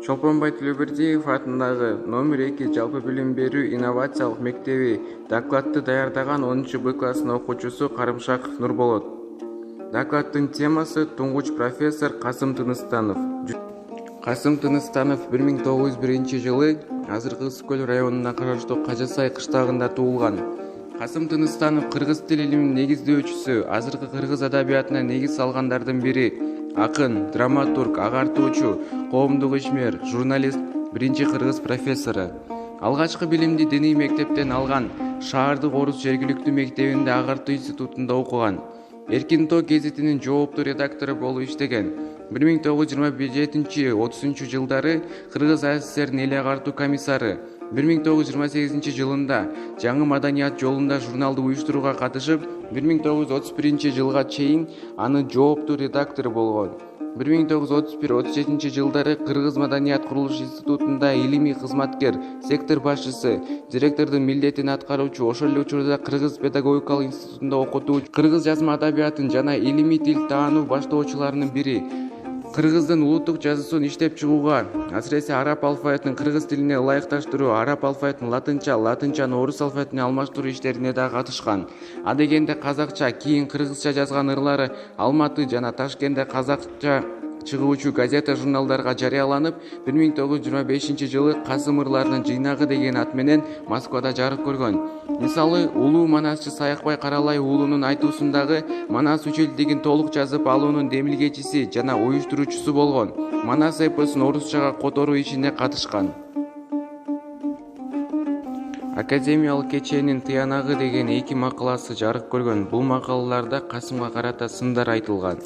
Чолпонбай Төлөбердиев атындагы номер 2 жалпы билим берүү инновациялык мектеби докладты даярдаган 10-Б класснын окуучусу Карымшак Нурболот. Докладдын темасы туңгуч профессор Касым Тыныстанов. Касым Тыныстанов 1901 азыркы Ысык Көл районуна караштуу Кажасай кыштагында туулган. Касым Тыныстанов кыргыз тил илиминин негиздөөчүсү, азыркы кыргыз адабиятына негиз салгандардын бири. Акын, драматург, агартуучу, коомдук ишмер, журналист, биринчи кыргыз профессору. Алгачкы билимди диний мектептен алган, шаардык орус жергиликтүү мектебинде агартуу институтунда окуган. Эркин Тоо гезитинин жооптуу редактору болуп иштеген. 1927-30 жылдары Кыргыз СССРдин эл агартуу комиссары, 1928 жылында жаңы маданият жолунда журналды уюштурууга катышып, 1931 жылга чейин аны жооптуу редактору болгон. 1931-37 жылдары Кыргыз маданият курулуш институтунда илимий кызматкер, сектор башчысы, директордун милдетин аткаруучу, ошол эле учурда Кыргыз педагогикалык институтунда окутуучу, кыргыз жазма адабиятын жана илимий тил таануу баштоочуларынын бири. Кыргыздын улуттук жазуусун иштеп чыгууга, асыресе араб алфавитин кыргыз тилине ылайыкташтыруу, араб алфавитин латынча, латынчаны орус алфавитине алмаштыруу иштерине да катышкан. Адегенде казакча, кийин кыргызча жазган ырлары Алматы жана Ташкентте казакча чыгуучу газета журналдарга жарыяланып, 1925 жылы Касым ырларынын жыйнагы деген ат менен Москвада жарык көргөн. Мисалы, улуу манасчы Саякбай Каралай уулунун айтуусундагы Манас үчөлдүгүн толук жазып алуунун демилгечиси жана уюштуруучусу болгон. Манас эпосун орусчага которуу ишине катышкан. Академиялык кеченин Тыянагы деген 2 макаласы жарык көргөн. Бул макалаларда Касымга карата сындар айтылган.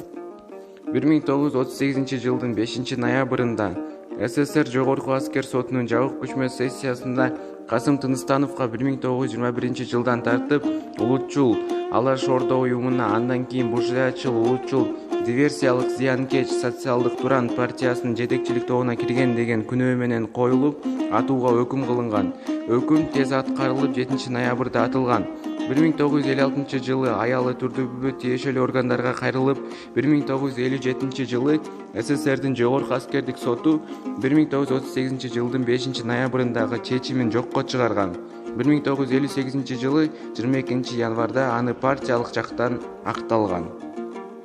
1938 жылдын 5 ноябрында СССР Жогорку аскер сотунун жабык күчмө сессиясында Касым Тыныстановго 1921 жылдан тартып улутчул Алаш Ордо уюмуна, андан кийин буржуячыл, улутчул, диверсиялык, зыянкеч, социалдык Туран партиясынын жетекчилик тобуна кирген деген күнөө менен коюлуп, атууга өкүм кылынган. Өкүм тез аткарылып 7 ноябрда атылган. 1956 жылы аялы түрдүбү тиешелүү органдарга кайрылып, 1957 жылы СССРдин Жогорку аскердик соту 1938 жылдын 5 ноябрындагы чечимин жокко чыгарган. 1958 жылы 22 январда аны партиялык жактан акталган.